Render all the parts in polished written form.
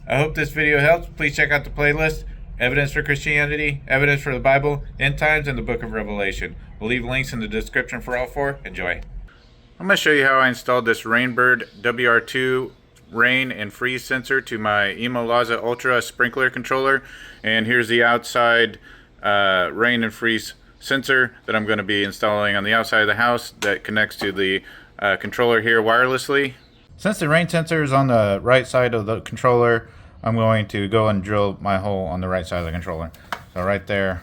I hope this video helps. Please check out the playlist, Evidence for Christianity, Evidence for the Bible, End Times, and the Book of Revelation. We'll leave links in the description for all four. Enjoy. I'm going to show you how I installed this Rain Bird WR2 Rain and freeze sensor to my ImoLaza Ultra sprinkler controller. And here's the outside rain and freeze sensor that I'm going to be installing on the outside of the house that connects to the controller here wirelessly. Since the rain sensor is on the right side of the controller, I'm going to go and drill my hole on the right side of the controller. So right there.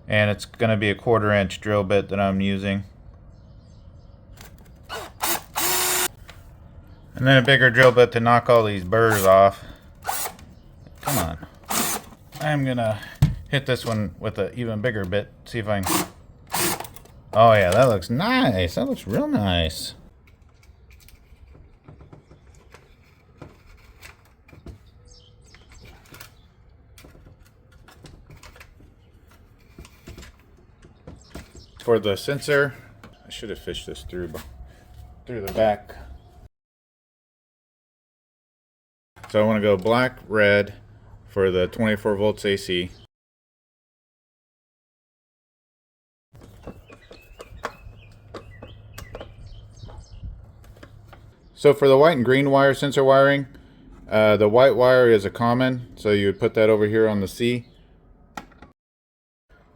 And it's going to be a 1/4 inch drill bit that I'm using. And then a bigger drill bit to knock all these burrs off. Come on. I'm going to hit this one with an even bigger bit. See if I can... Oh yeah, that looks nice. That looks real nice. For the sensor, I should have fished this through the back. So I want to go black, red for the 24 volts AC. So for the white and green wire sensor wiring, the white wire is a common, so you would put that over here on the C.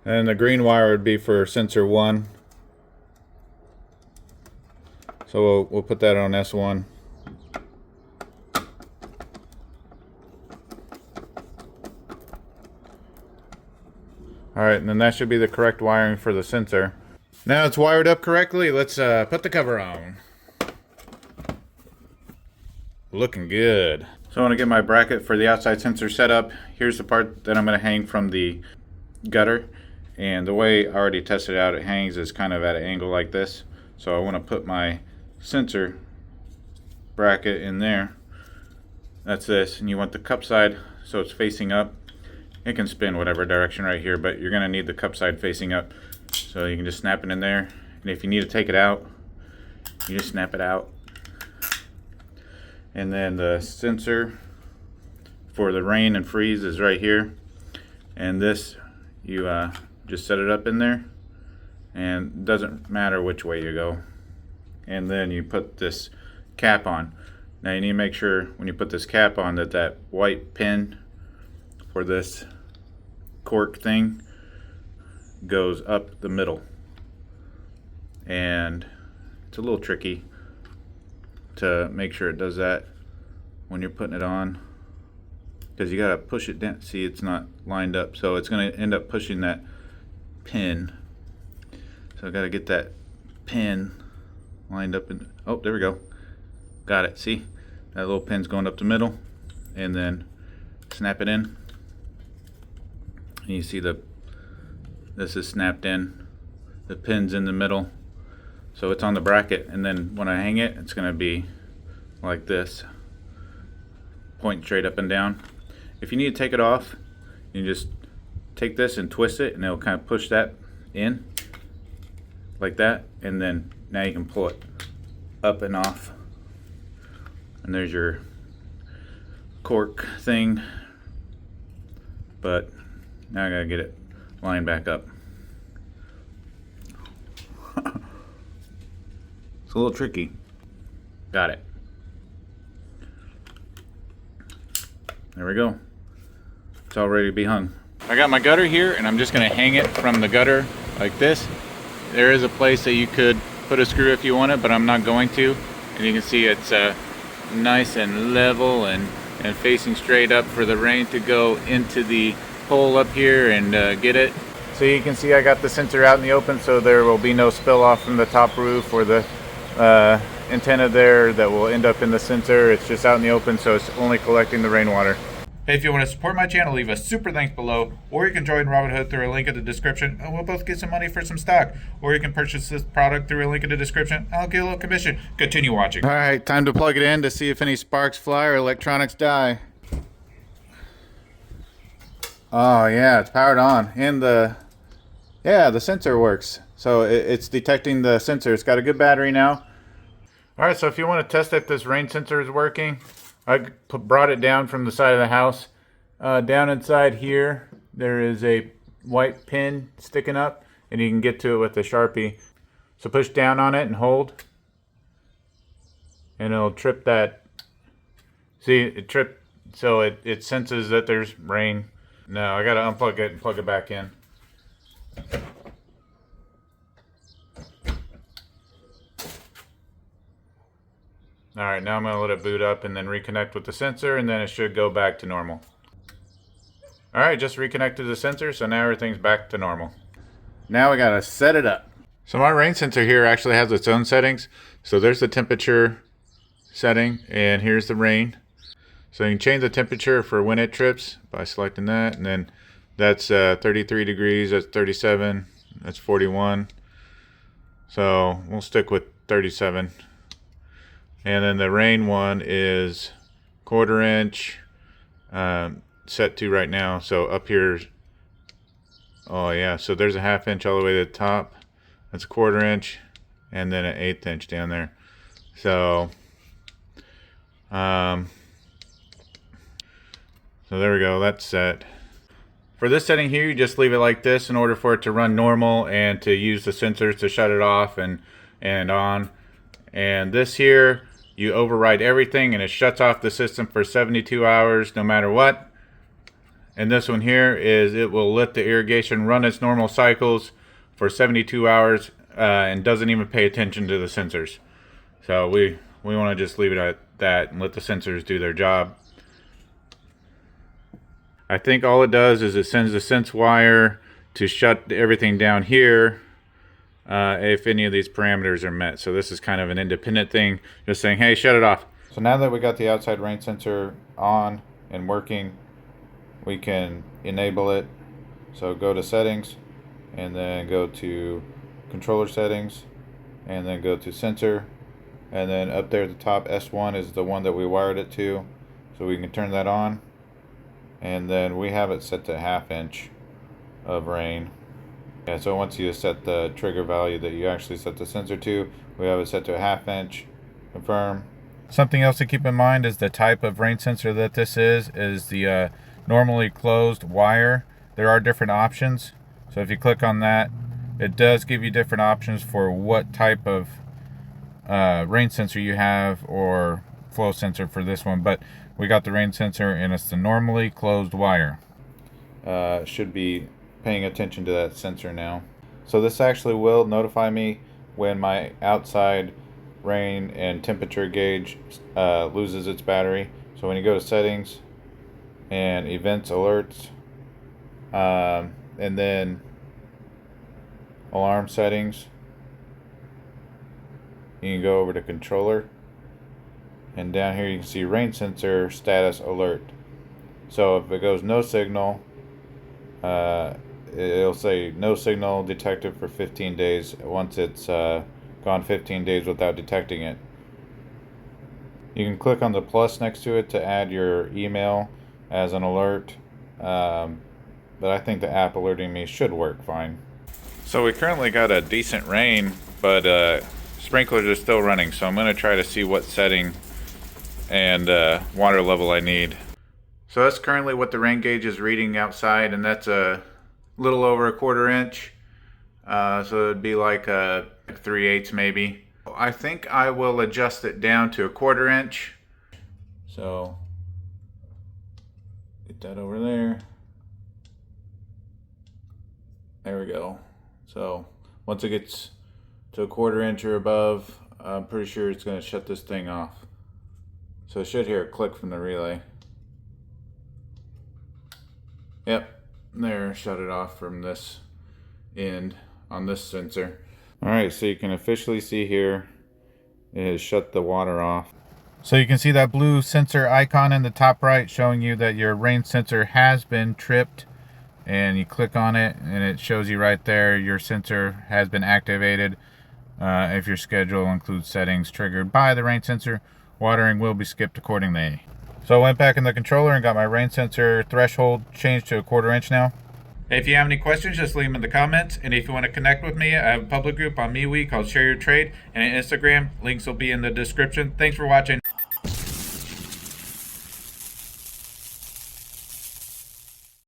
And the green wire would be for sensor 1. So we'll put that on S1. Alright, and then that should be the correct wiring for the sensor. Now it's wired up correctly, let's put the cover on. Looking good. So I want to get my bracket for the outside sensor set up. Here's the part that I'm going to hang from the gutter. And the way I already tested it out, it hangs is kind of at an angle like this. So I want to put my sensor bracket in there. That's this. And you want the cup side so it's facing up. It can spin whatever direction right here, but you're going to need the cup side facing up. So you can just snap it in there. And if you need to take it out, you just snap it out. And then the sensor for the rain and freeze is right here. And this, you just set it up in there, and it doesn't matter which way you go. And then you put this cap on. Now you need to make sure when you put this cap on that that white pin for this cork thing goes up the middle. And it's a little tricky to make sure it does that when you're putting it on, because you gotta push it down. See, it's not lined up, so it's gonna end up pushing that pin. So I gotta get that pin lined up in, oh, there we go, got it. See, that little pin's going up the middle, and then snap it in, and you see this is snapped in, the pin's in the middle, so it's on the bracket. And then when I hang it, it's gonna be like this, point straight up and down. If you need to take it off, you just take this and twist it, and it'll kind of push that in like that, and then now you can pull it up and off, and there's your cork thing. But now I gotta get it lined back up. It's a little tricky. Got it. There we go. It's all ready to be hung. I got my gutter here, and I'm just going to hang it from the gutter like this. There is a place that you could put a screw if you want it, but I'm not going to. And you can see it's nice and level and facing straight up for the rain to go into the hole up here and get it. So you can see I got the sensor out in the open, so there will be no spill off from the top roof or the antenna there that will end up in the sensor. It's just out in the open, so it's only collecting the rainwater. Hey, if you want to support my channel, leave a super thanks below, or you can join Robinhood through a link in the description, and we'll both get some money for some stock. Or you can purchase this product through a link in the description. I'll get a little commission. Continue watching. All right, time to plug it in to see if any sparks fly or electronics die. Oh yeah, it's powered on, and the sensor works. So it's detecting the sensor. It's got a good battery now. All right, so if you want to test if this rain sensor is working, brought it down from the side of the house. Down inside here, there is a white pin sticking up, and you can get to it with a Sharpie. So push down on it and hold, and it'll trip that. See, it tripped, so it senses that there's rain. No, I gotta unplug it and plug it back in. Alright, now I'm going to let it boot up and then reconnect with the sensor, and then it should go back to normal. Alright, just reconnected the sensor, so now everything's back to normal. Now we got to set it up. So my rain sensor here actually has its own settings. So there's the temperature setting, and here's the rain. So you can change the temperature for when it trips by selecting that, and then that's 33 degrees, that's 37, that's 41. So we'll stick with 37. And then the rain one is 1/4 inch, set to right now. So up here, oh yeah, so there's a 1/2 inch all the way to the top. That's 1/4 inch, and then an 1/8 inch down there. So, so there we go, that's set. For this setting here, you just leave it like this in order for it to run normal and to use the sensors to shut it off and on. And this here, you override everything and it shuts off the system for 72 hours no matter what. And this one here is it will let the irrigation run its normal cycles for 72 hours and doesn't even pay attention to the sensors. So we want to just leave it at that and let the sensors do their job. I think all it does is it sends the sense wire to shut everything down here if any of these parameters are met. So this is kind of an independent thing, just saying, hey, shut it off. So now that we got the outside rain sensor on and working, we can enable it. So go to settings, and then go to controller settings, and then go to sensor, and then up there at the top, S1 is the one that we wired it to, so we can turn that on. And then we have it set to 1/2 inch of rain. Yeah, so once you set the trigger value that you actually set the sensor to, we have it set to 1/2 inch. Confirm. Something else to keep in mind is the type of rain sensor that this is the normally closed wire. There are different options. So if you click on that, it does give you different options for what type of rain sensor you have or flow sensor for this one. But we got the rain sensor and it's the normally closed wire. Should be paying attention to that sensor now. So this actually will notify me when my outside rain and temperature gauge loses its battery. So when you go to settings and events alerts, and then alarm settings, you can go over to controller, and down here you can see rain sensor status alert. So if it goes no signal, it'll say no signal detected for 15 days once it's gone 15 days without detecting it. You can click on the plus next to it to add your email as an alert, but I think the app alerting me should work fine. So we currently got a decent rain, but sprinklers are still running, so I'm going to try to see what setting and water level I need. So that's currently what the rain gauge is reading outside, and that's a little over 1/4 inch. So it'd be like 3/8 maybe. I think I will adjust it down to 1/4 inch. So get that over there. There we go. So once it gets to 1/4 inch or above, I'm pretty sure it's going to shut this thing off. So I should hear a click from the relay. Yep, there, shut it off from this end on this sensor. Alright, so you can officially see here it has shut the water off. So you can see that blue sensor icon in the top right showing you that your rain sensor has been tripped, and you click on it and it shows you right there your sensor has been activated. If your schedule includes settings triggered by the rain sensor, watering will be skipped accordingly. So I went back in the controller and got my rain sensor threshold changed to 1/4 inch now. If you have any questions, just leave them in the comments. And if you want to connect with me, I have a public group on MeWe called Share Your Trade, and on Instagram. Links will be in the description. Thanks for watching.